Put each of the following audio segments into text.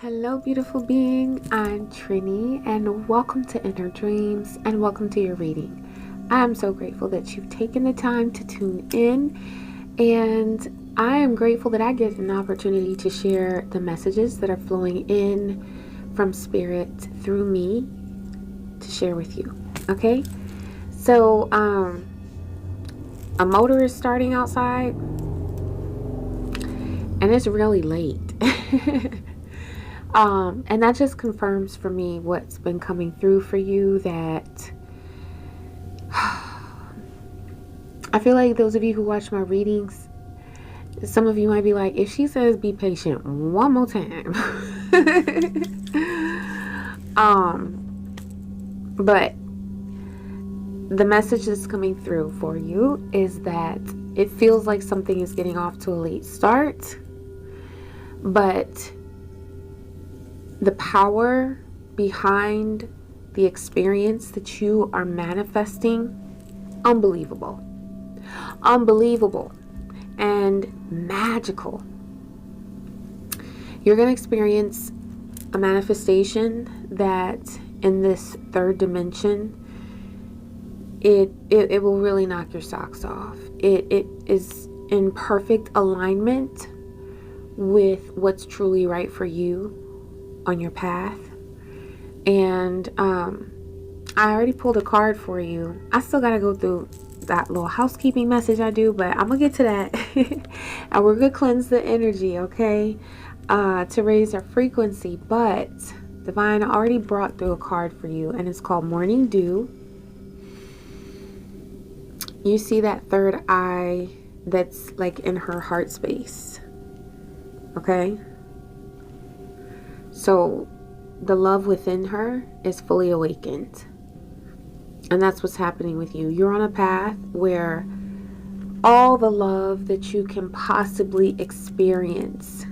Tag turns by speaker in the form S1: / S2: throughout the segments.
S1: Hello, beautiful being. I'm Trini, and welcome to Inner Dreams, and welcome to your reading. I'm so grateful that you've taken the time to tune in, and I am grateful that I get an opportunity to share the messages that are flowing in from Spirit through me to share with you. Okay? So, a motor is starting outside, and it's really late. And that just confirms for me what's been coming through for you, that I feel like those of you who watch my readings, some of you might be like, if she says be patient one more time. But the message that's coming through for you is that it feels like something is getting off to a late start, but the power behind the experience that you are manifesting, unbelievable and magical. You're going to experience a manifestation that in this third dimension, it will really knock your socks off. It is in perfect alignment with what's truly right for you on your path. And I already pulled a card for you. I still gotta go through that little housekeeping message I do, but I'm gonna get to that. And we're gonna cleanse the energy, okay, to raise our frequency. But Divine already brought through a card for you, and it's called Morning Dew. You see that third eye that's like in her heart space, okay? So the love within her is fully awakened. And that's what's happening with you. You're on a path where all the love that you can possibly experience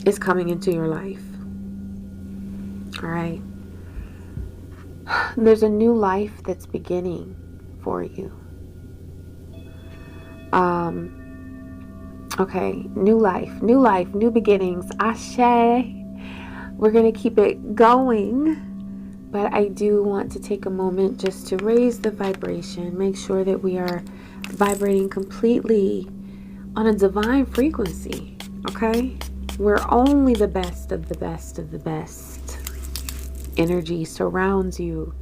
S1: is coming into your life. All right. There's a new life that's beginning for you. Okay, new life, new beginnings. Ashe. We're going to keep it going, but I do want to take a moment just to raise the vibration, make sure that we are vibrating completely on a divine frequency, okay? Where only the best of the best of the best energy surrounds you,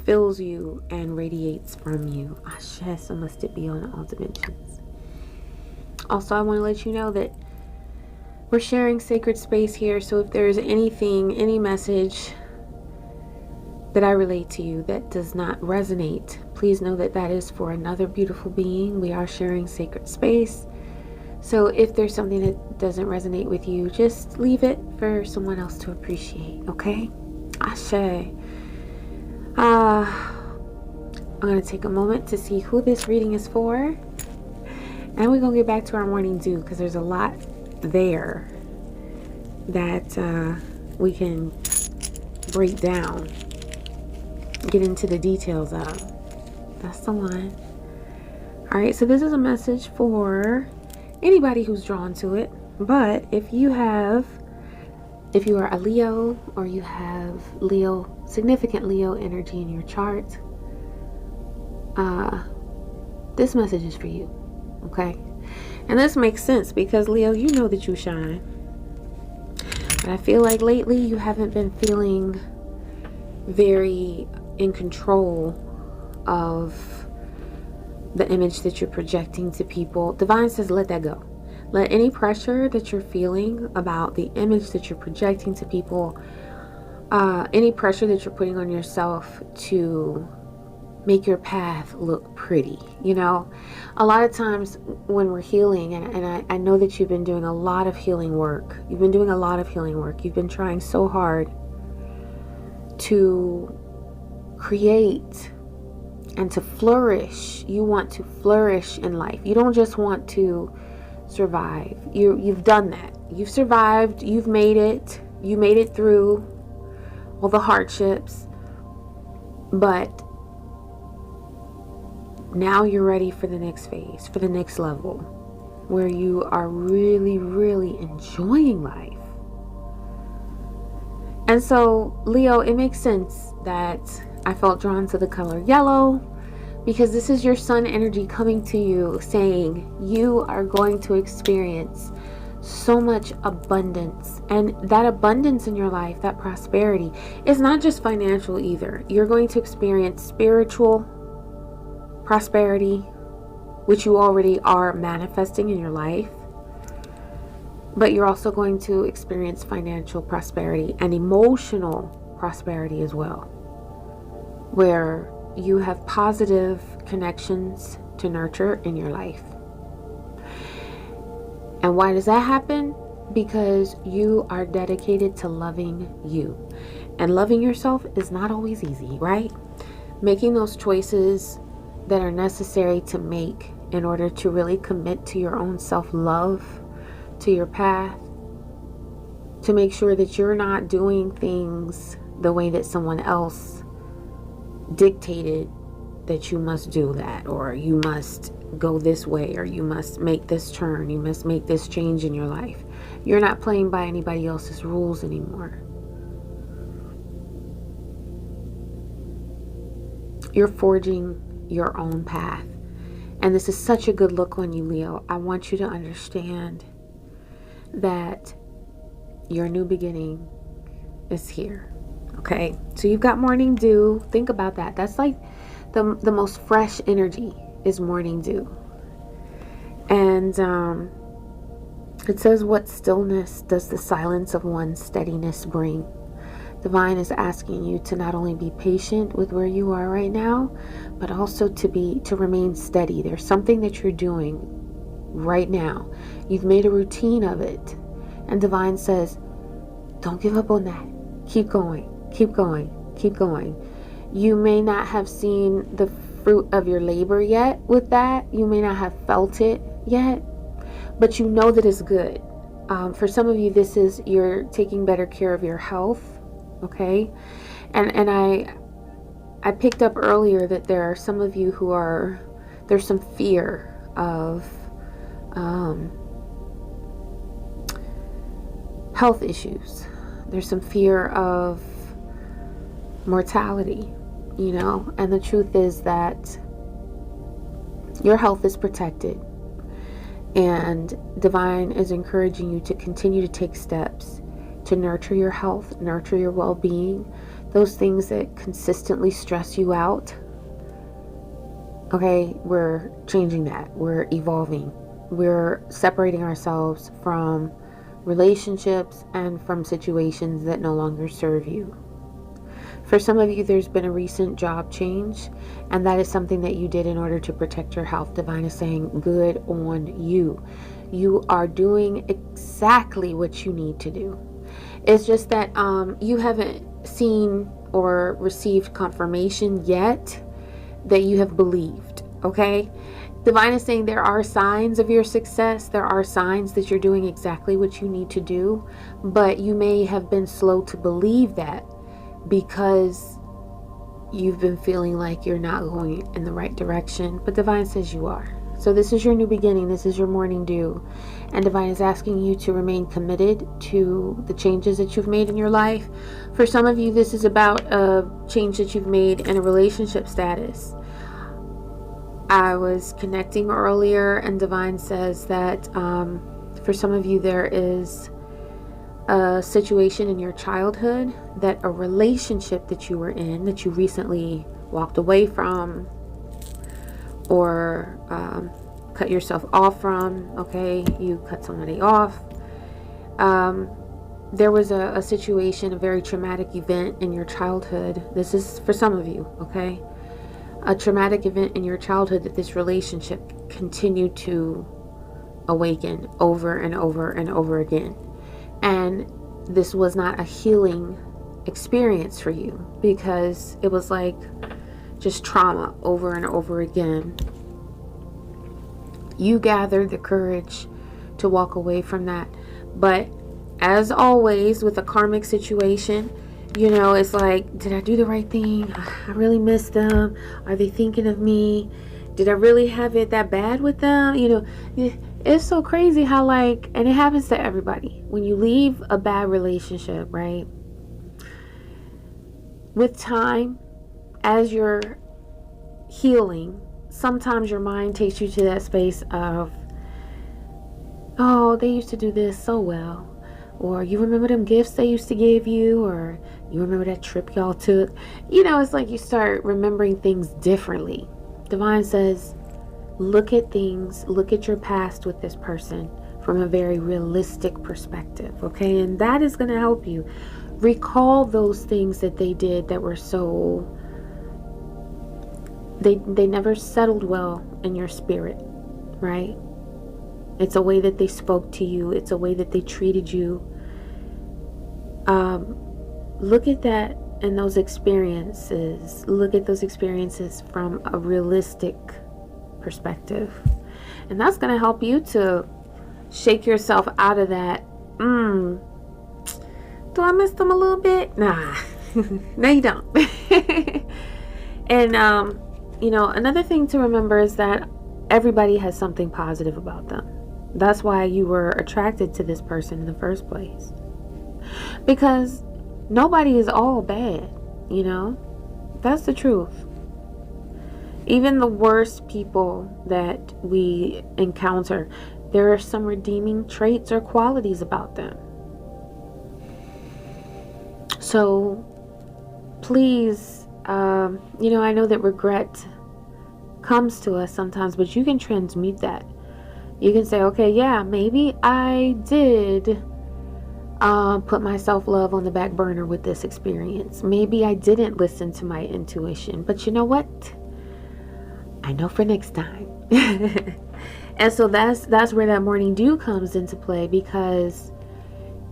S1: fills you, and radiates from you. Ashe, so must it be on all dimensions. Also, I want to let you know that we're sharing sacred space here, so if there's anything, any message that I relate to you that does not resonate, please know that that is for another beautiful being. We are sharing sacred space. So if there's something that doesn't resonate with you, just leave it for someone else to appreciate, okay? Ashe. I'm going to take a moment to see who this reading is for. And we're going to get back to our morning dew, because there's a lot there that we can break down, get into the details of. That's the one. All right, so this is a message for anybody who's drawn to it. But if you are a Leo, or you have significant Leo energy in your chart, this message is for you. Okay, and this makes sense because Leo, you know that you shine. But I feel like lately you haven't been feeling very in control of the image that you're projecting to people. Divine says let that go. Let any pressure that you're feeling about the image that you're projecting to people, any pressure that you're putting on yourself to make your path look pretty. You know, a lot of times when we're healing, and I know that you've been doing a lot of healing work. You've been doing a lot of healing work. You've been trying so hard to create and to flourish. You want to flourish in life. You don't just want to survive. You've done that. You've survived. You've made it. You made it through all the hardships. But now you're ready for the next phase, for the next level, where you are really, really enjoying life. And so, Leo, it makes sense that I felt drawn to the color yellow, because this is your sun energy coming to you saying you are going to experience so much abundance. And that abundance in your life, that prosperity, is not just financial either. You're going to experience spiritual prosperity, which you already are manifesting in your life. But you're also going to experience financial prosperity and emotional prosperity as well, where you have positive connections to nurture in your life. And why does that happen? Because you are dedicated to loving you. And loving yourself is not always easy, right? Making those choices that are necessary to make in order to really commit to your own self-love, to your path, to make sure that you're not doing things the way that someone else dictated that you must do that, or you must go this way, or you must make this turn, you must make this change in your life. You're not playing by anybody else's rules anymore. You're forging your own path. And this is such a good look on you, Leo. I want you to understand that your new beginning is here. Okay, so you've got morning dew. Think about that. That's like the most fresh energy is morning dew. And it says, what stillness does the silence of one's steadiness bring? Divine is asking you to not only be patient with where you are right now, but also to remain steady. There's something that you're doing right now. You've made a routine of it. And Divine says, don't give up on that. Keep going. Keep going. Keep going. You may not have seen the fruit of your labor yet with that. You may not have felt it yet, but you know that it's good. For some of you, this is you're taking better care of your health. Okay. And I picked up earlier that there are some of you who there's some fear of health issues. There's some fear of mortality, and the truth is that your health is protected, and Divine is encouraging you to continue to take steps to nurture your health, nurture your well-being, those things that consistently stress you out. Okay, we're changing that. We're evolving. We're separating ourselves from relationships and from situations that no longer serve you. For some of you, there's been a recent job change, and that is something that you did in order to protect your health. Divine is saying, good on you. You are doing exactly what you need to do. It's just that you haven't seen or received confirmation yet that you have believed, okay? Divine is saying there are signs of your success. There are signs that you're doing exactly what you need to do, but you may have been slow to believe that because you've been feeling like you're not going in the right direction. But Divine says you are. So this is your new beginning. This is your morning dew. And Divine is asking you to remain committed to the changes that you've made in your life. For some of you, this is about a change that you've made in a relationship status. I was connecting earlier, and Divine says that for some of you, there is a situation in your childhood, that a relationship that you were in, that you recently walked away from, or cut yourself off from. Okay, you cut somebody off. There was a situation, a very traumatic event in your childhood. This is for some of you, okay? A traumatic event in your childhood that this relationship continued to awaken over and over and over again. And this was not a healing experience for you, because it was like just trauma over and over again. You gathered the courage to walk away from that. But as always with a karmic situation, it's like, did I do the right thing? I really miss them. Are they thinking of me? Did I really have it that bad with them? It's so crazy how and it happens to everybody. When you leave a bad relationship, right? with time, as you're healing, sometimes your mind takes you to that space of, oh, they used to do this so well. Or you remember them gifts they used to give you, or you remember that trip y'all took. It's like you start remembering things differently. Divine says, look at things, look at your past with this person from a very realistic perspective, okay? And that is going to help you recall those things that they did that were so, they never settled well in your spirit, right? It's a way that they spoke to you. It's a way that they treated you. Look at that and those experiences. Look at those experiences from a realistic perspective. And that's going to help you to shake yourself out of that. Do I miss them a little bit? Nah. No, you don't. And, another thing to remember is that everybody has something positive about them. That's why you were attracted to this person in the first place. Because nobody is all bad, That's the truth. Even the worst people that we encounter, there are some redeeming traits or qualities about them. So, please, I know that regret comes to us sometimes, but you can transmute that. You can say, okay, yeah, maybe I did put my self-love on the back burner with this experience. Maybe I didn't listen to my intuition, but you know what? I know for next time. And so that's where that morning dew comes into play, because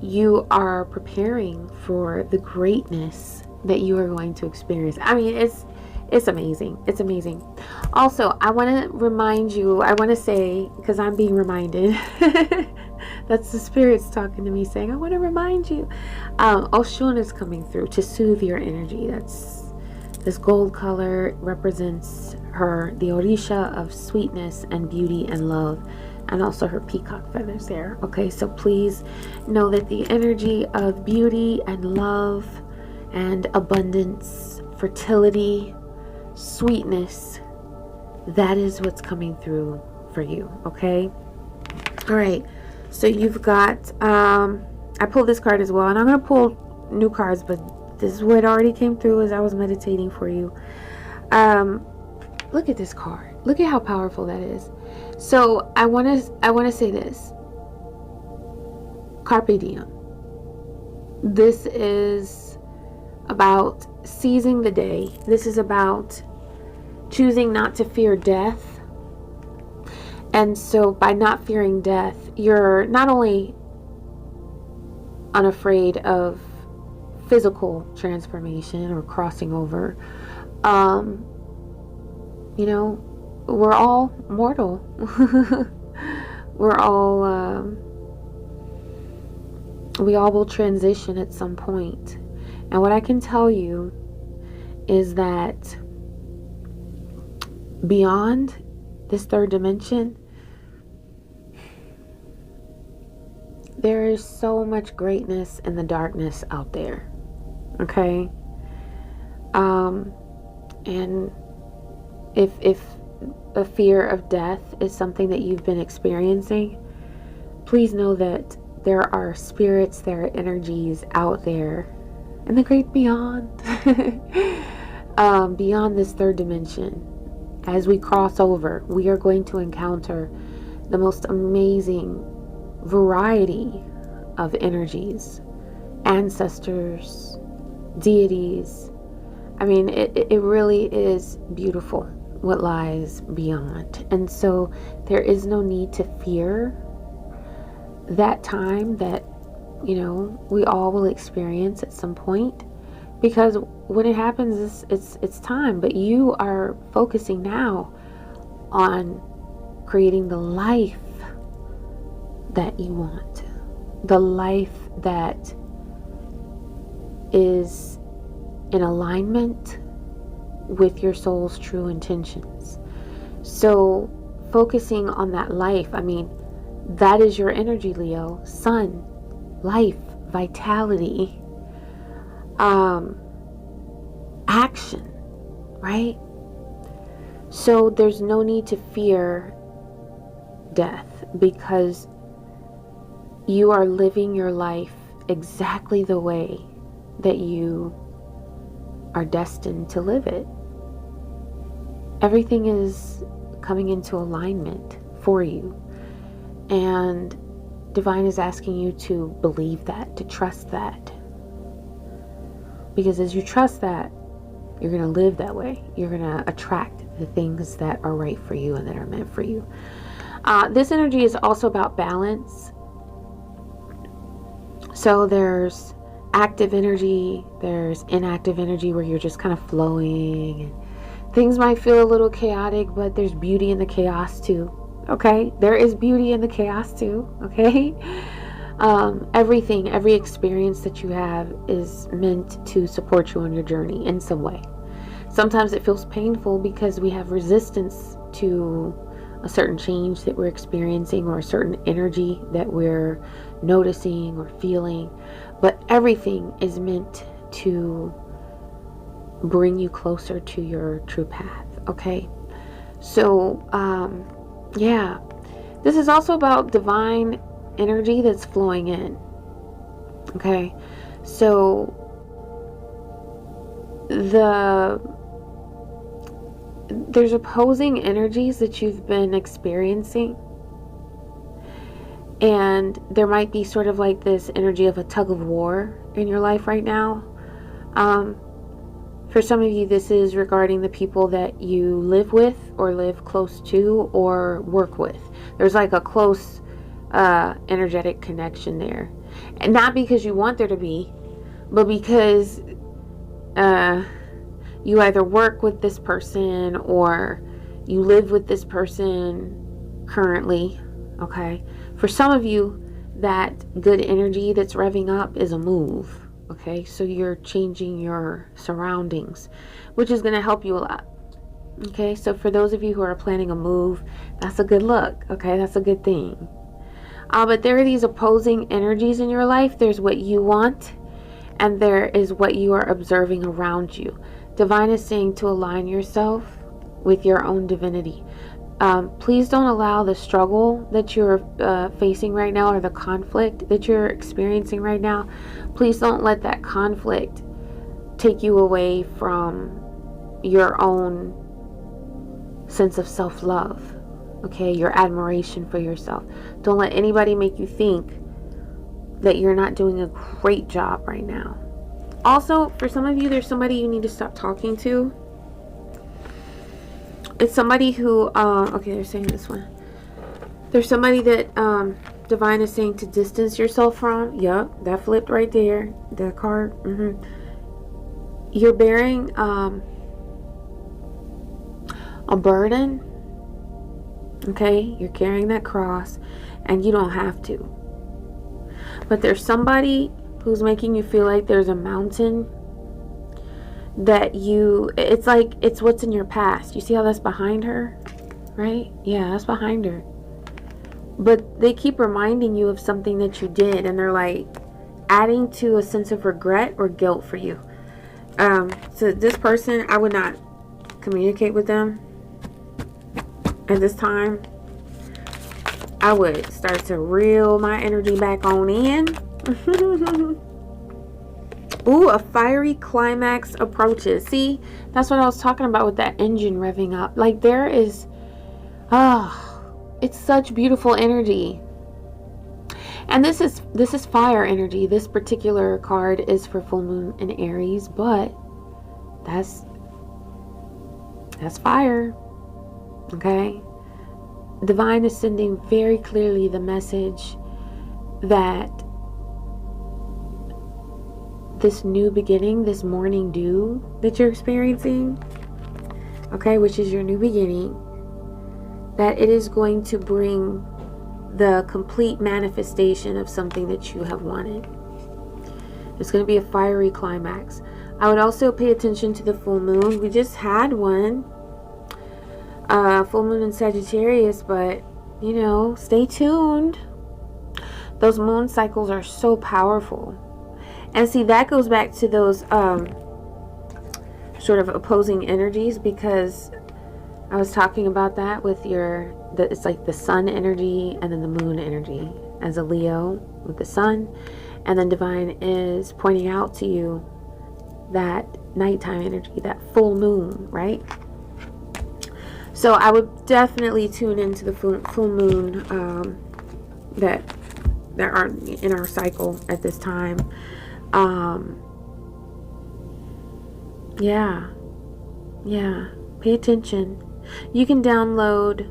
S1: you are preparing for the greatness that you are going to experience. I mean, it's amazing. It's amazing. Also, I want to remind you, I want to say, because I'm being reminded, that's the spirits talking to me saying, I want to remind you. Oshun is coming through to soothe your energy. This gold color represents her, the Orisha of sweetness and beauty and love, and also her peacock feathers there. Okay, so please know that the energy of beauty and love and abundance, fertility, sweetness, that is what's coming through for you. Okay, all right, so you've got I pulled this card as well, and I'm going to pull new cards, but this is what already came through as I was meditating for you. Look at this card. Look at how powerful that is. So I want to say this. Carpe diem. This is about seizing the day. This is about choosing not to fear death. And so by not fearing death, you're not only unafraid of physical transformation or crossing over. We're all mortal. We're all we all will transition at some point. And what I can tell you is that beyond this third dimension, there is so much greatness in the darkness out there. Okay? And if a fear of death is something that you've been experiencing, please know that there are spirits, there are energies out there in the great beyond, beyond this third dimension. As we cross over, we are going to encounter the most amazing variety of energies, ancestors, deities. I mean, it really is beautiful what lies beyond. And so there is no need to fear that time that, we all will experience at some point, because when it happens, it's time. But you are focusing now on creating the life that you want, the life that is in alignment with your soul's true intentions. So focusing on that life, I mean, that is your energy, Leo. Sun, life, vitality. action, right? So there's no need to fear death, because you are living your life exactly the way that you are destined to live it. Everything is coming into alignment for you, and Divine is asking you to believe that, to trust that, because as you trust that, you're going to live that way. You're going to attract the things that are right for you and that are meant for you. This energy is also about balance. So there's active energy, there's inactive energy where you're just kind of flowing, and things might feel a little chaotic, but there's beauty in the chaos too. Okay, there is beauty in the chaos too. Okay, everything, every experience that you have is meant to support you on your journey in some way. Sometimes it feels painful because we have resistance to a certain change that we're experiencing, or a certain energy that we're noticing or feeling, but everything is meant to bring you closer to your true path. Okay, so yeah, this is also about divine energy that's flowing in. Okay, so there's opposing energies that you've been experiencing, and there might be sort of like this energy of a tug of war in your life right now. For some of you, this is regarding the people that you live with, or live close to, or work with. There's like a close energetic connection there, and not because you want there to be, but because you either work with this person or you live with this person currently. Okay, for some of you, that good energy that's revving up is a move. Okay, so you're changing your surroundings, which is going to help you a lot. Okay, so for those of you who are planning a move, that's a good look. Okay, that's a good thing. But there are these opposing energies in your life. There's what you want, and there is what you are observing around you. Divine is saying to align yourself with your own divinity. Please don't allow the struggle that you're facing right now, or the conflict that you're experiencing right now. Please don't let that conflict take you away from your own sense of self-love. Okay, your admiration for yourself. Don't let anybody make you think that you're not doing a great job right now. Also, for some of you, there's somebody you need to stop talking to. It's somebody who, okay, they're saying this one. There's somebody that Divine is saying to distance yourself from. Yup, that flipped right there. That card. You're bearing a burden. Okay, you're carrying that cross, and you don't have to. But there's somebody who's making you feel like there's a mountain that it's like it's what's in your past. You see how that's behind her, right? Yeah, that's behind her. But they keep reminding you of something that you did, and they're like adding to a sense of regret or guilt for you. So this person, I would not communicate with them at this time. I would start to reel my energy back on in. Ooh, a fiery climax approaches. See, that's what I was talking about with that engine revving up. Like there is, it's such beautiful energy. And this is fire energy. This particular card is for full moon in Aries, but that's fire. Okay? Divine is sending very clearly the message that this new beginning, this morning dew that you're experiencing, okay, which is your new beginning, that it is going to bring the complete manifestation of something that you have wanted. It's going to be a fiery climax. I would also pay attention to the full moon. We just had one, full moon in Sagittarius, but you know, stay tuned. Those moon cycles are so powerful. And see, that goes back to those sort of opposing energies, because I was talking about that with it's like the sun energy and then the moon energy as a Leo with the sun, and then divine is pointing out to you that nighttime energy, that full moon, right? So I would definitely tune into the full moon that are in our cycle at this time. Yeah, pay attention. You can download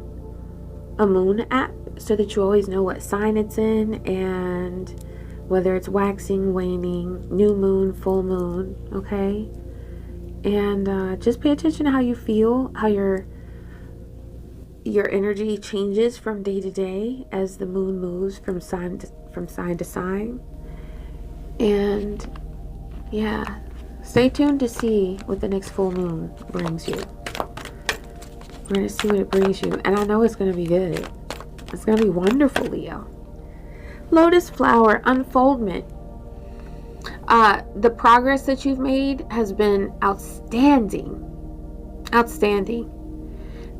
S1: a moon app so that you always know what sign it's in, and whether it's waxing, waning, new moon, full moon, okay? And just pay attention to how you feel, how your energy changes from day to day as the moon moves from sign to sign. And yeah, stay tuned to see what the next full moon brings you. We're going to see what it brings you, and I know it's going to be good. It's going to be wonderful, Leo. Lotus flower unfoldment. The progress that you've made has been outstanding.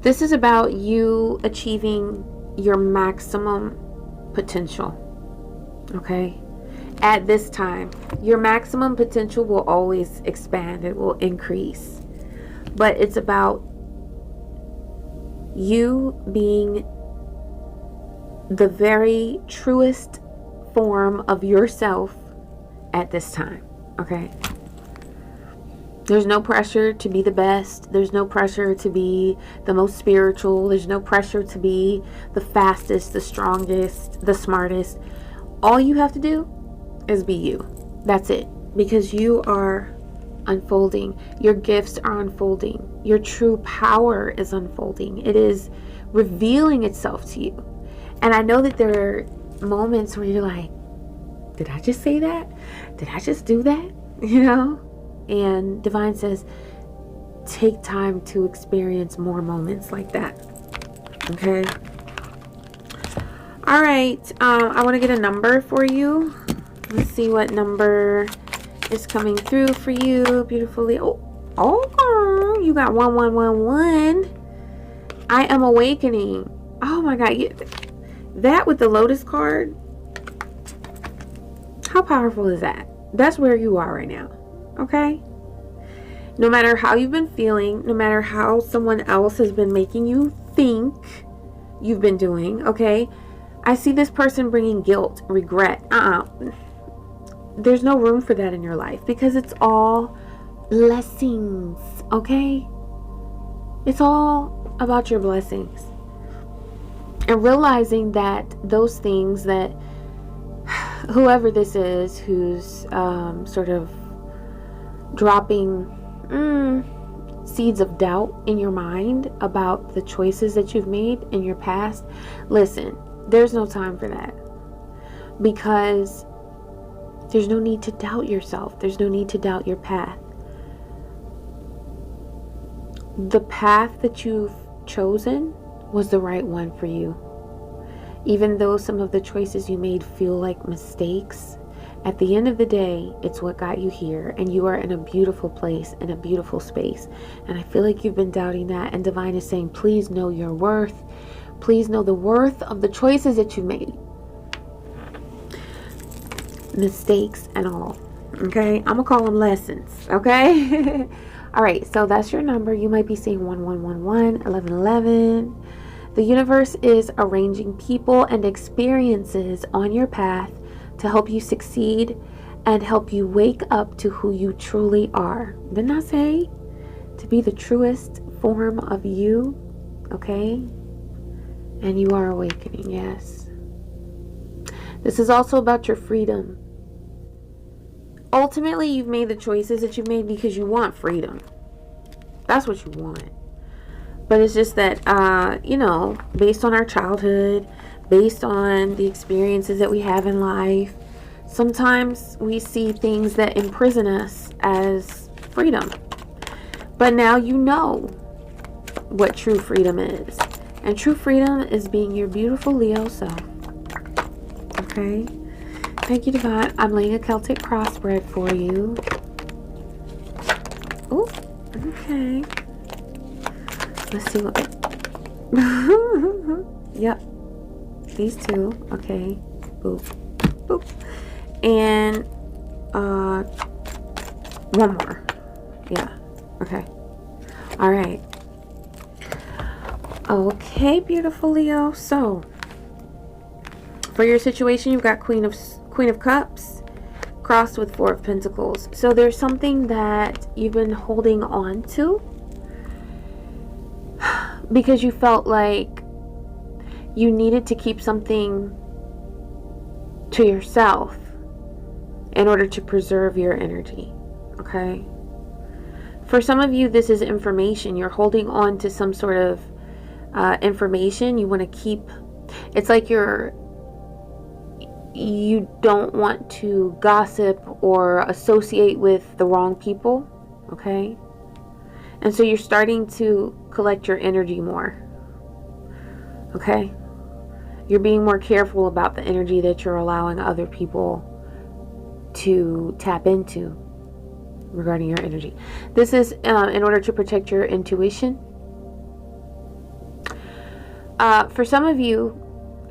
S1: This is about you achieving your maximum potential. Okay? At this time, your maximum potential will always expand. It will increase. But it's about you being the very truest form of yourself at this time. Okay? There's no pressure to be the best. There's no pressure to be the most spiritual. There's no pressure to be the fastest, the strongest, the smartest. All you have to do is be you. That's it. Because you are unfolding. Your gifts are unfolding. Your true power is unfolding. It is revealing itself to you. And I know that there are moments where you're like, did I just say that? Did I just do that? You know? And divine says, take time to experience more moments like that. Okay? All right. I want to get a number for you. Let's see what number is coming through for you beautifully. Oh, you got 1111. I am awakening. Oh my God. That with the Lotus card. How powerful is that? That's where you are right now. Okay? No matter how you've been feeling, no matter how someone else has been making you think you've been doing, okay? I see this person bringing guilt, regret. There's no room for that in your life because it's all blessings, okay? It's all about your blessings. And realizing that those things that whoever this is who's sort of dropping seeds of doubt in your mind about the choices that you've made in your past, listen, there's no time for that, because there's no need to doubt yourself. There's no need to doubt your path. The path that you've chosen was the right one for you. Even though some of the choices you made feel like mistakes, at the end of the day, it's what got you here, and you are in a beautiful place, in a beautiful space. And I feel like you've been doubting that, and divine is saying, please know your worth. Please know the worth of the choices that you made. Mistakes and all. Okay? I'm gonna call them lessons. Okay? All right, so that's your number. You might be seeing 1111, 1111. The universe is arranging people and experiences on your path to help you succeed and help you wake up to who you truly are. Didn't I say to be the truest form of you? Okay? And you are awakening, yes. This is also about your freedom. Ultimately, you've made the choices that you've made because you want freedom. That's what you want. But it's just that, you know, based on our childhood, based on the experiences that we have in life, sometimes we see things that imprison us as freedom. But now you know what true freedom is. And true freedom is being your beautiful Leo self. Okay? Thank you, divine. I'm laying a Celtic cross spread for you. Ooh, Okay. Let's see what... Yep. These two. Okay. Boop. Boop. And one more. Yeah. Okay. All right. Okay, beautiful Leo. So, for your situation, you've got Queen of Cups crossed with Four of Pentacles. So there's something that you've been holding on to because you felt like you needed to keep something to yourself in order to preserve your energy. Okay? For some of you, this is information. You're holding on to some sort of information you want to keep. It's like you don't want to gossip or associate with the wrong people. Okay? And so you're starting to collect your energy more. Okay? You're being more careful about the energy that you're allowing other people to tap into regarding your energy. This is in order to protect your intuition. For some of you,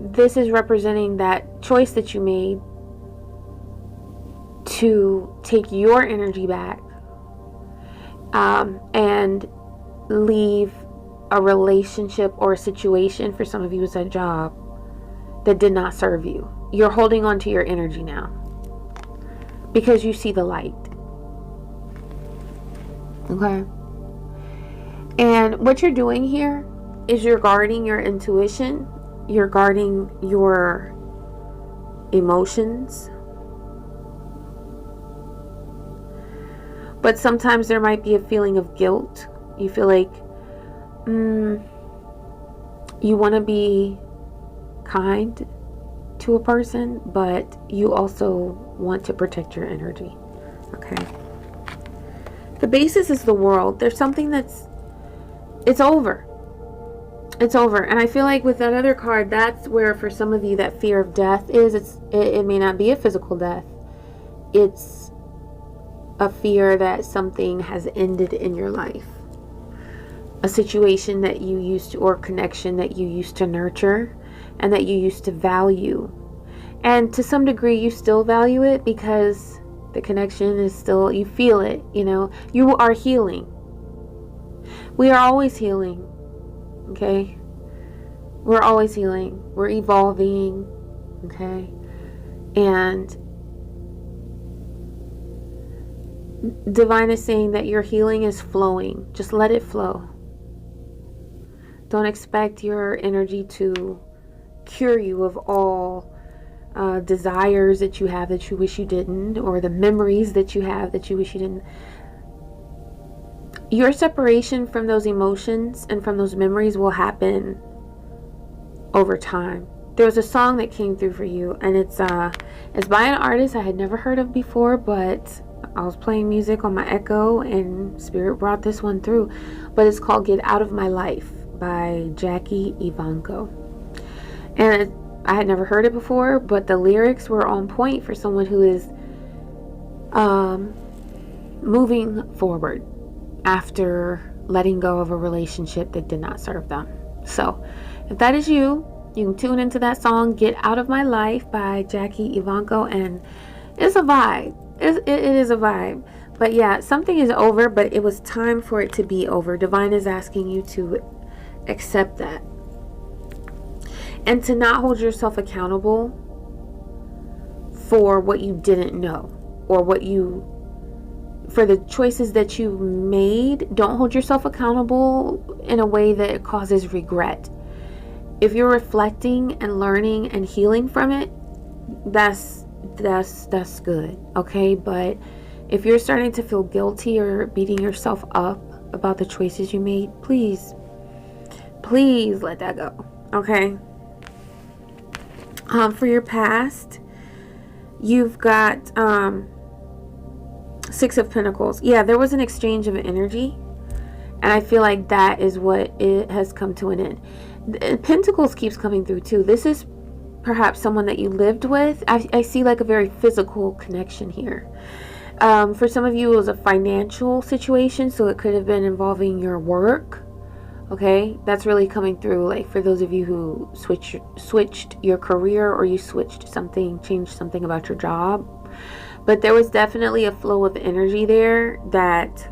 S1: this is representing that choice that you made to take your energy back and leave a relationship or a situation. For some of you, it's a job that did not serve you. You're holding on to your energy now because you see the light. Okay? And what you're doing here is you're guarding your intuition. You're guarding your emotions. But sometimes there might be a feeling of guilt. You feel like you want to be kind to a person, but you also want to protect your energy. Okay? The basis is the world. There's something it's over. It's over. And I feel like with that other card, that's where for some of you that fear of death is. It may not be a physical death. It's a fear that something has ended in your life. A situation that you used to, or connection that you used to nurture and that you used to value. And to some degree, you still value it because the connection is still, you feel it, you know. You are healing. We are always healing. Okay? We're always healing. We're evolving. Okay? And Divine is saying that your healing is flowing. Just let it flow. Don't expect your energy to cure you of all desires that you have that you wish you didn't, or the memories that you have that you wish you didn't. Your separation from those emotions and from those memories will happen over time. There was a song that came through for you, and it's by an artist I had never heard of before, but I was playing music on my Echo and Spirit brought this one through. But it's called Get Out of My Life by Jackie Ivanko. And I had never heard it before, but the lyrics were on point for someone who is moving forward after letting go of a relationship that did not serve them. So if that is you, you can tune into that song, Get Out of My Life by Jackie Ivanko, and it's a vibe. It is a vibe. But yeah, something is over, but it was time for it to be over. Divine is asking you to accept that. And to not hold yourself accountable for what you didn't know, or for the choices that you made. Don't hold yourself accountable in a way that causes regret. If you're reflecting and learning and healing from it, that's good, okay? But if you're starting to feel guilty or beating yourself up about the choices you made, please let that go, okay? For your past, you've got Six of Pentacles. Yeah, there was an exchange of energy, and I feel like that is what it has come to an end. Pentacles keeps coming through too. This is perhaps someone that you lived with. I see like a very physical connection here. For some of you, it was a financial situation, so it could have been involving your work. Okay, that's really coming through. Like for those of you who switched your career, or you switched something, changed something about your job. But there was definitely a flow of energy there that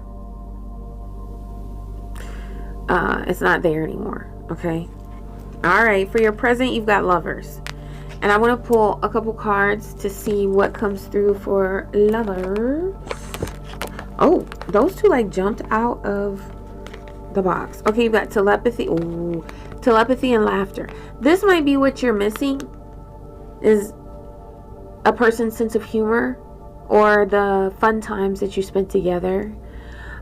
S1: it's not there anymore. Okay. All right, for your present, you've got Lovers. And I want to pull a couple cards to see what comes through for Lovers. Oh, those two like jumped out of the box. Okay, you've got telepathy. Ooh, telepathy and laughter. This might be what you're missing, is a person's sense of humor or the fun times that you spent together.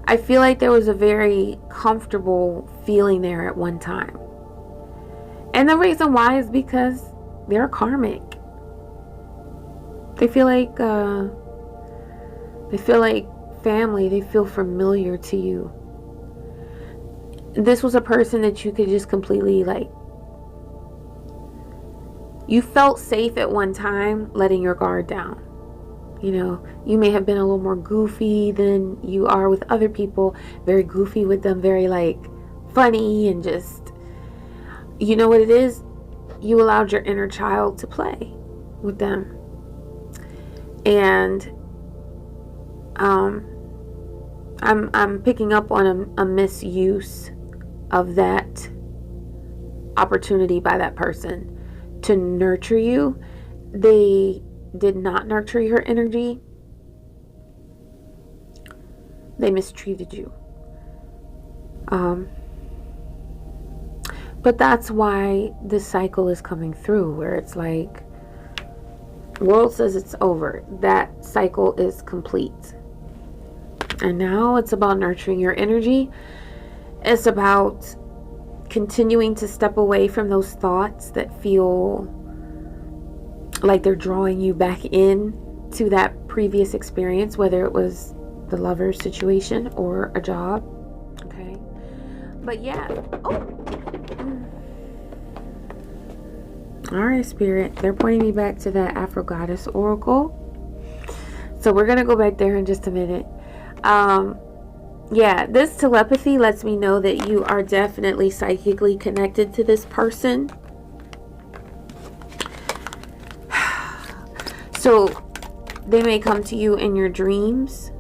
S1: I feel like there was a very comfortable feeling there at one time. And the reason why is because they're karmic. They feel like family. They feel familiar to you. This was a person that you could just completely like, you felt safe at one time letting your guard down. You know, you may have been a little more goofy than you are with other people. Very goofy with them, very like funny, and just, you know what it is? You allowed your inner child to play with them. And I'm picking up on a misuse of that opportunity by that person to nurture you. They did not nurture your energy. They mistreated you. But that's why this cycle is coming through, where it's like, world says it's over. That cycle is complete. And now it's about nurturing your energy. It's about continuing to step away from those thoughts that feel like they're drawing you back in to that previous experience, whether it was the lover situation or a job. Okay. But yeah. Oh. All right, Spirit. They're pointing me back to that Afro Goddess Oracle. So we're going to go back there in just a minute. Yeah, this telepathy lets me know that you are definitely psychically connected to this person. So they may come to you in your dreams.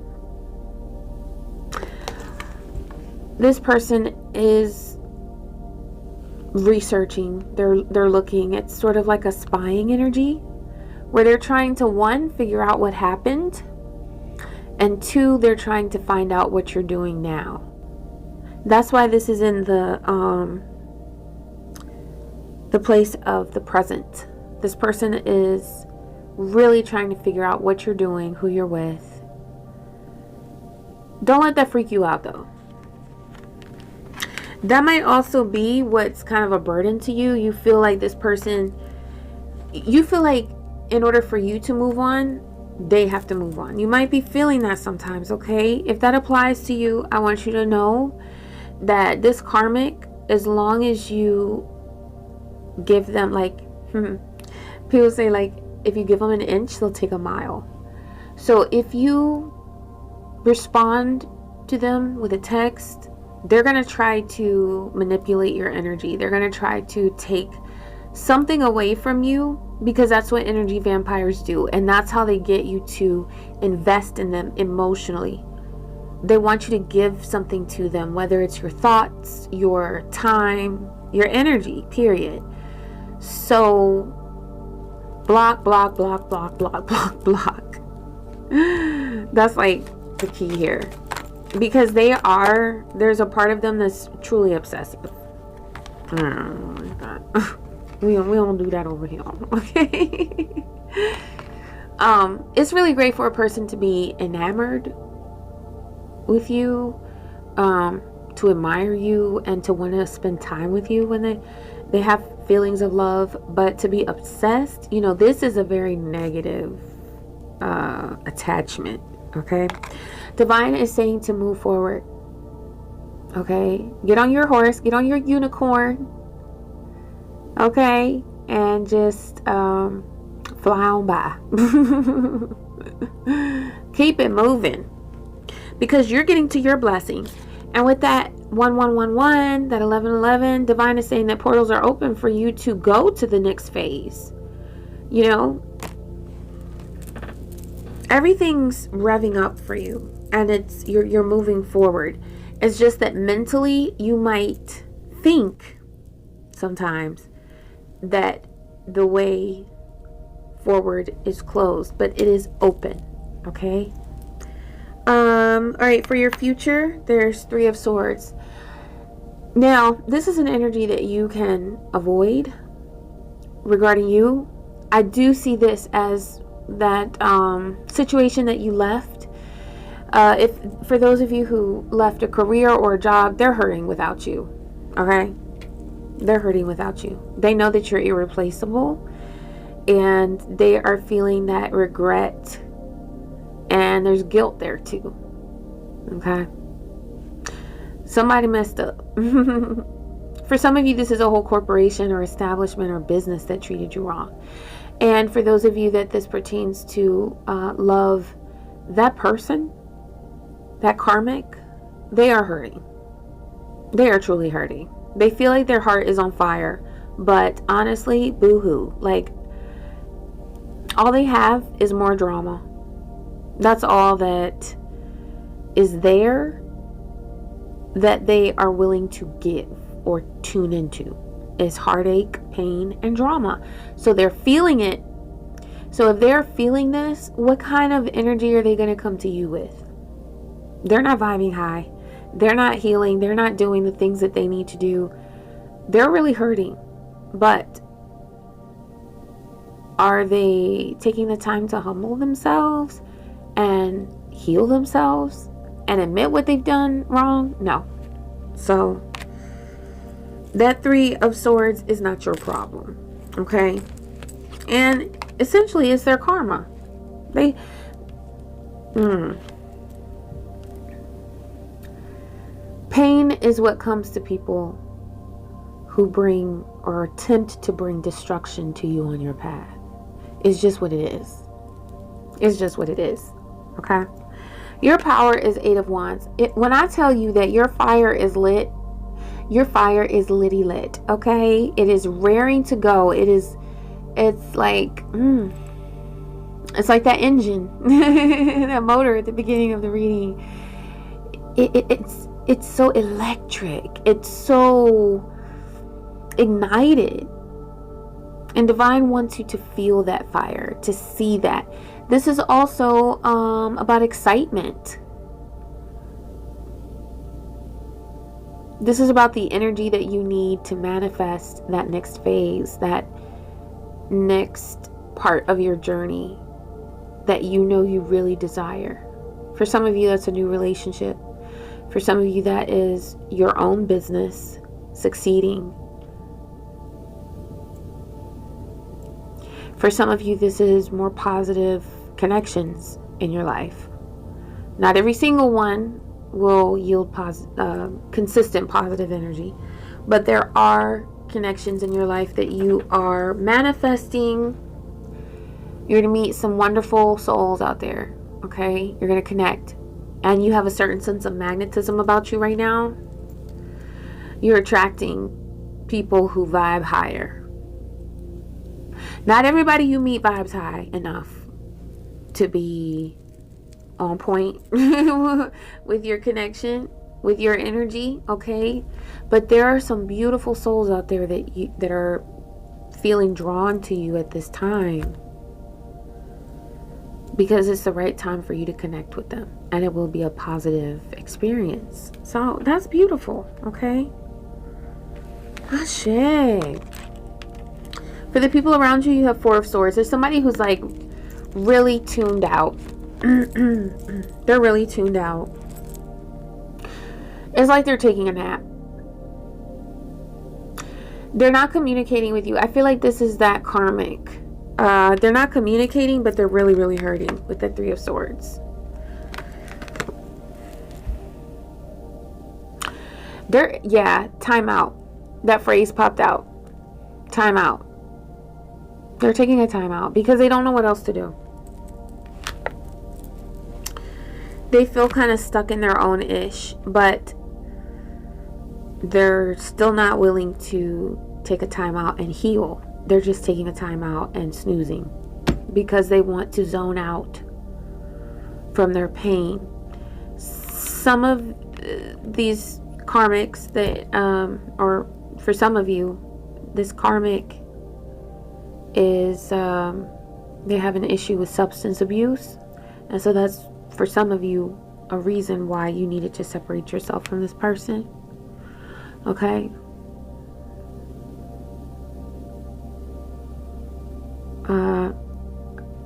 S1: This person is researching. They're looking. It's sort of like a spying energy, where they're trying to, one, figure out what happened, and two, they're trying to find out what you're doing now. That's why this is in the place of the present. This person is really trying to figure out what you're doing, who you're with. Don't let that freak you out, though. That might also be what's kind of a burden to you. You feel like this person, you feel like in order for you to move on, they have to move on. You might be feeling that sometimes, okay? If that applies to you, I want you to know that this karmic, as long as you give them, like, people say, like, if you give them an inch, they'll take a mile. So if you respond to them with a text, they're going to try to manipulate your energy. They're going to try to take something away from you, because that's what energy vampires do. And that's how they get you to invest in them emotionally. They want you to give something to them, whether it's your thoughts, your time, your energy, period. So block, block, block, block, block, block, block. That's like the key here. Because there's a part of them that's truly obsessive. We don't do that over here, okay? It's really great for a person to be enamored with you, to admire you, and to want to spend time with you when they have feelings of love. But to be obsessed, you know, this is a very negative attachment, okay? Divine is saying to move forward, okay? Get on your horse, get on your unicorn, okay? And just fly on by. Keep it moving, because you're getting to your blessing. And with that 1111, that 1111, divine is saying that portals are open for you to go to the next phase. You know, everything's revving up for you, and it's you're moving forward. It's just that mentally you might think sometimes that the way forward is closed, but it is open. Okay. All right, for your future, there's 3 of Swords. Now, this is an energy that you can avoid regarding you. I do see this as that situation that you left. If for those of you who left a career or a job, they're hurting without you. Okay? They're hurting without you. They know that you're irreplaceable, and they are feeling that regret, and there's guilt there too. Okay? Somebody messed up. For some of you, this is a whole corporation or establishment or business that treated you wrong. And for those of you that this pertains to, love, that person, that karmic, they are hurting. They are truly hurting. They feel like their heart is on fire, but honestly, boo-hoo. Like, all they have is more drama. That's all that is there that they are willing to give or tune into, is heartache, pain, and drama. So they're feeling it. So if they're feeling this, what kind of energy are they going to come to you with? They're not vibing high. They're not healing. They're not doing the things that they need to do. They're really hurting. But are they taking the time to humble themselves and heal themselves and admit what they've done wrong? No. So that 3 of Swords is not your problem. Okay? And essentially it's their karma. Pain is what comes to people who bring or attempt to bring destruction to you on your path. It's just what it is. It's just what it is. Okay? Your power is 8 of Wands. When I tell you that your fire is lit, your fire is litty lit. Okay? It is raring to go. It's like that engine, that motor at the beginning of the reading. It's so electric. It's so ignited. And Divine wants you to feel that fire, to see that. This is also about excitement. This is about the energy that you need to manifest that next phase, that next part of your journey that you know you really desire. For some of you, that's a new relationship. For some of you, that is your own business succeeding. For some of you, this is more positive connections in your life. Not every single one will yield consistent positive energy, but there are connections in your life that you are manifesting. You're going to meet some wonderful souls out there. Okay? You're going to connect. And you have a certain sense of magnetism about you right now. You're attracting people who vibe higher. Not everybody you meet vibes high enough to be on point with your connection, with your energy, okay? But there are some beautiful souls out there that are feeling drawn to you at this time, because it's the right time for you to connect with them, and it will be a positive experience. So that's beautiful, okay? Ashe. For the people around you, you have 4 of Swords. There's somebody who's like really tuned out. They're really tuned out. It's like they're taking a nap. They're not communicating with you. I feel like this is that karmic. They're not communicating, but they're really, really hurting with the 3 of Swords. Time out. That phrase popped out. Time out. They're taking a time out because they don't know what else to do. they feel kind of stuck in their own ish, but they're still not willing to take a time out and heal. They're just taking a time out and snoozing because they want to zone out from their pain. Some of these karmics that, or for some of you, this karmic is, they have an issue with substance abuse. And so that's, for some of you, a reason why you needed to separate yourself from this person. Okay?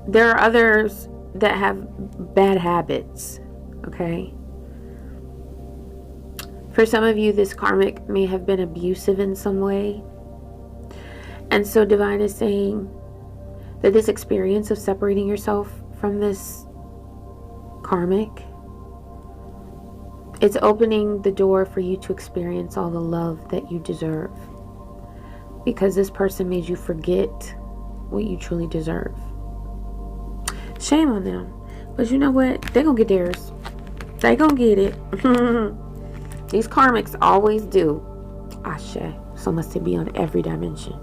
S1: There are others that have bad habits. Okay? For some of you, this karmic may have been abusive in some way. And so Divine is saying that this experience of separating yourself from this karmic, it's opening the door for you to experience all the love that you deserve. Because this person made you forget what you truly deserve. Shame on them. But you know what? They're going to get theirs. They're going to get it. These karmics always do. Ashe. So must it be on every dimension.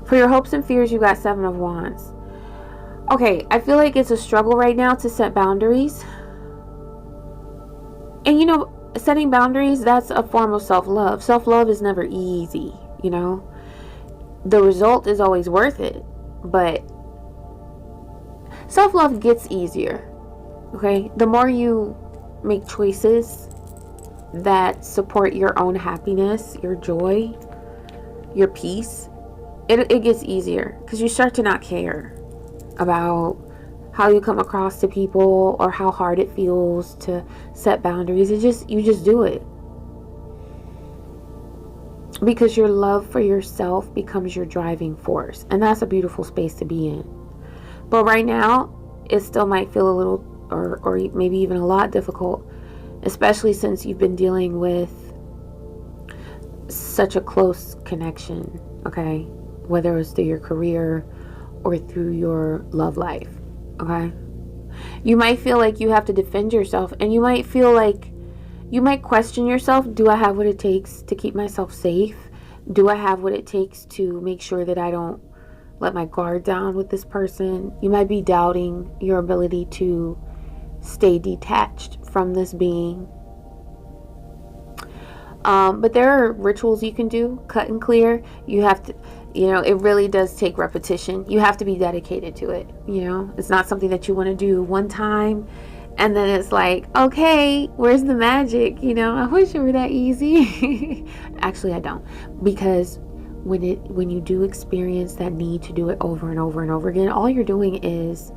S1: For your hopes and fears, you got 7 of Wands. Okay, I feel like it's a struggle right now to set boundaries. And you know, setting boundaries, that's a form of self-love. Self-love is never easy, you know. The result is always worth it. But self-love gets easier. Okay? The more you make choices that support your own happiness, your joy, your peace, it gets easier. Because you start to not care about how you come across to people or how hard it feels to set boundaries. You just do it. Because your love for yourself becomes your driving force. And that's a beautiful space to be in. But right now, it still might feel a little, or maybe even a lot difficult, especially since you've been dealing with such a close connection, okay? Whether it's through your career or through your love life, okay? You might feel like you have to defend yourself, and you might feel like you might question yourself. Do I have what it takes to keep myself safe? Do I have what it takes to make sure that I don't let my guard down with this person? You might be doubting your ability to stay detached from this being. But there are rituals you can do, cut and clear. You have to, you know, it really does take repetition. You have to be dedicated to it. You know, it's not something that you want to do one time and then it's like, okay, where's the magic? You know, I wish it were that easy. Actually, I don't. Because when you do experience that need to do it over and over and over again, all you're doing is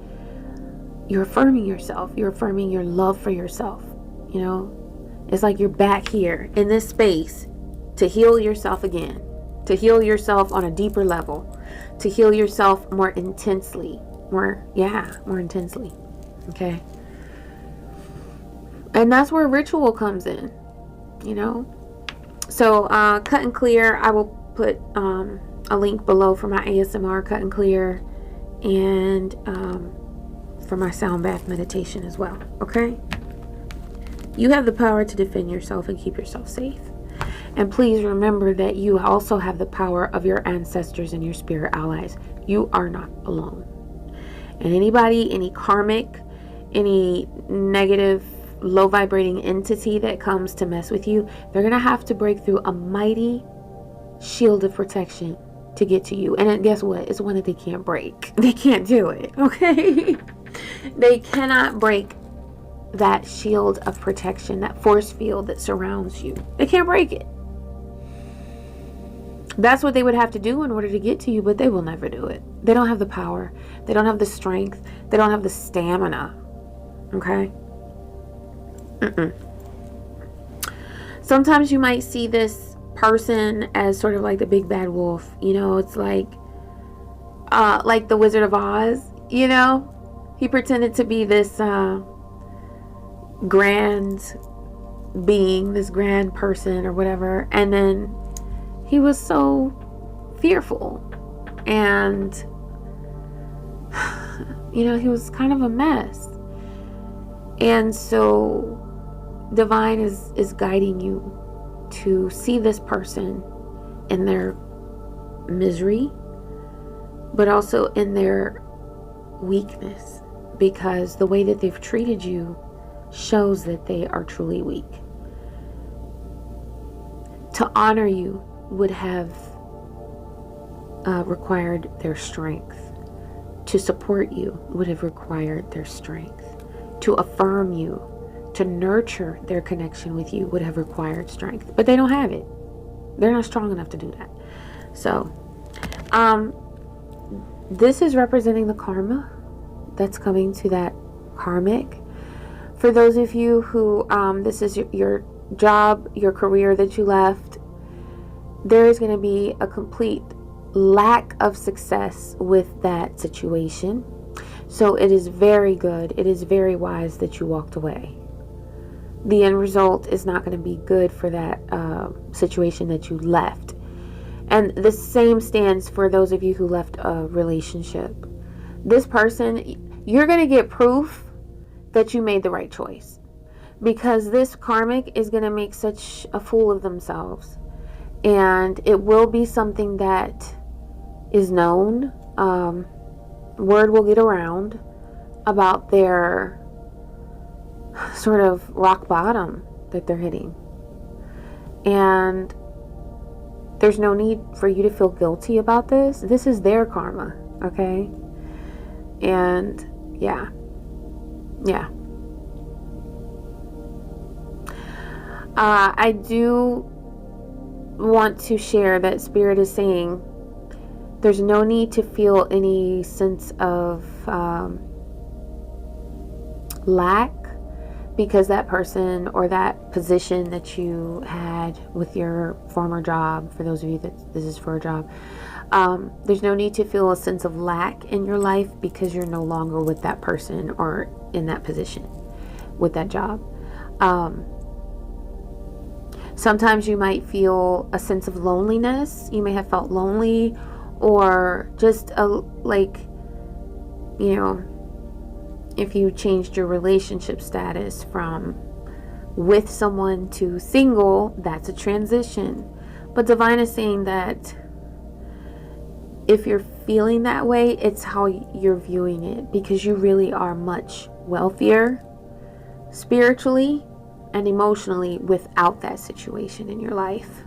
S1: you're affirming yourself. You're affirming your love for yourself. You know, it's like you're back here in this space to heal yourself again, to heal yourself on a deeper level, to heal yourself more intensely, more intensely. Okay. And that's where ritual comes in, you know. So cut and clear, I will put a link below for my ASMR cut and clear, and for my sound bath meditation as well. Okay. You have the power to defend yourself and keep yourself safe. And please remember that you also have the power of your ancestors and your spirit allies. You are not alone. And anybody, any karmic, any negative, low vibrating entity that comes to mess with you, they're going to have to break through a mighty shield of protection to get to you. And then guess what? It's one that they can't break. They can't do it. Okay. They cannot break that shield of protection, that force field that surrounds you. They can't break it. That's what they would have to do in order to get to you, but they will never do it. They don't have the power. They don't have the strength. They don't have the stamina. Okay? Sometimes you might see this person as sort of like the big bad wolf. You know, it's like the Wizard of Oz. You know, he pretended to be this grand being, this grand person or whatever, and then he was so fearful, and you know, he was kind of a mess. And so divine is guiding you to see this person in their misery, but also in their weakness, because the way that they've treated you shows that they are truly weak. To honor you would have required their strength. To support you would have required their strength. To affirm you, to nurture their connection with you would have required strength. But they don't have it. They're not strong enough to do that. So, this is representing the karma that's coming to that karmic. For those of you who, this is your job, your career that you left, there is going to be a complete lack of success with that situation. So it is very good, it is very wise that you walked away. The end result is not going to be good for that situation that you left. And the same stands for those of you who left a relationship. This person, you're going to get proof that you made the right choice, because this karmic is going to make such a fool of themselves, and it will be something that is known. Word will get around about their sort of rock bottom that they're hitting, and there's no need for you to feel guilty about this. This is their karma, okay? And yeah. I do want to share that Spirit is saying there's no need to feel any sense of lack, because that person or that position that you had with your former job, for those of you that this is for a job, there's no need to feel a sense of lack in your life, because you're no longer with that person or in that position with that job. Sometimes you might feel a sense of loneliness. You may have felt lonely, or just if you changed your relationship status from with someone to single, that's a transition. But Divine is saying that if you're feeling that way, it's how you're viewing it, because you really are much wealthier spiritually and emotionally without that situation in your life.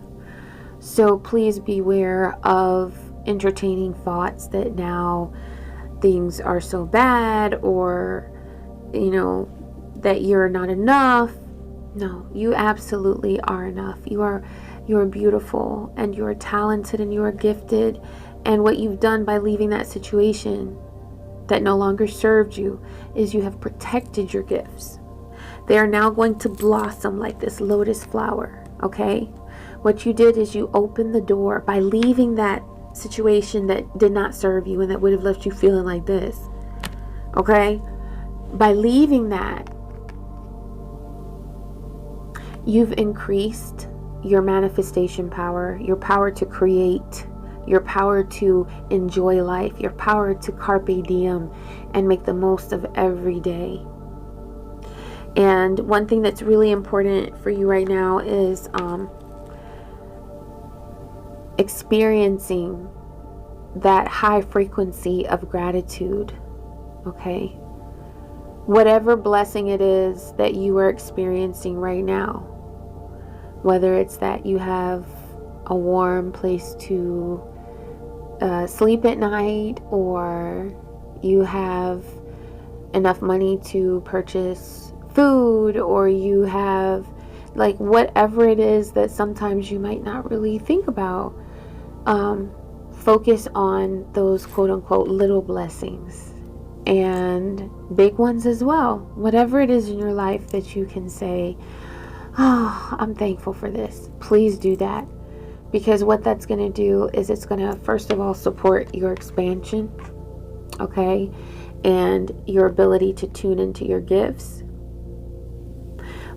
S1: So please beware of entertaining thoughts that now things are so bad, or that you're not enough. No, you absolutely are enough. You are beautiful, and you are talented, and you are gifted. And what you've done by leaving that situation that no longer served you is you have protected your gifts. They are now going to blossom like this lotus flower, okay? What you did is you opened the door by leaving that situation that did not serve you and that would have left you feeling like this, okay? By leaving that, you've increased your manifestation power, your power to create, your power to enjoy life, your power to carpe diem and make the most of every day. And one thing that's really important for you right now is experiencing that high frequency of gratitude, okay? Whatever blessing it is that you are experiencing right now, whether it's that you have a warm place to sleep at night, or you have enough money to purchase food, or you have whatever it is that sometimes you might not really think about, focus on those quote-unquote little blessings and big ones as well. Whatever it is in your life that you can say, oh, I'm thankful for this, please do that. Because what that's going to do is it's going to, first of all, support your expansion, okay, and your ability to tune into your gifts.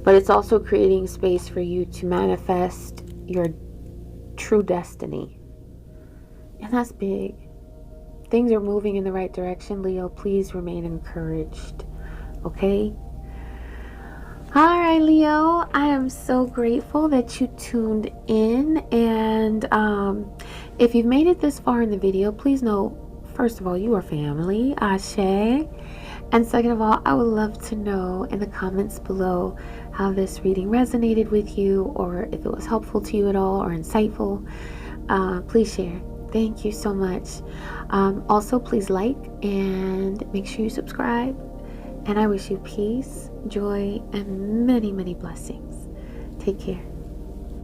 S1: But it's also creating space for you to manifest your true destiny. And that's big. Things are moving in the right direction, Leo. Please remain encouraged, okay? right, Leo, I am so grateful that you tuned in, and if you've made it this far in the video, please know, first of all, you are family, Ashe, and second of all, I would love to know in the comments below how this reading resonated with you, or if it was helpful to you at all or insightful. Please share. Thank you so much. Also, please like and make sure you subscribe. And I wish you peace, joy, and many, many blessings. Take care.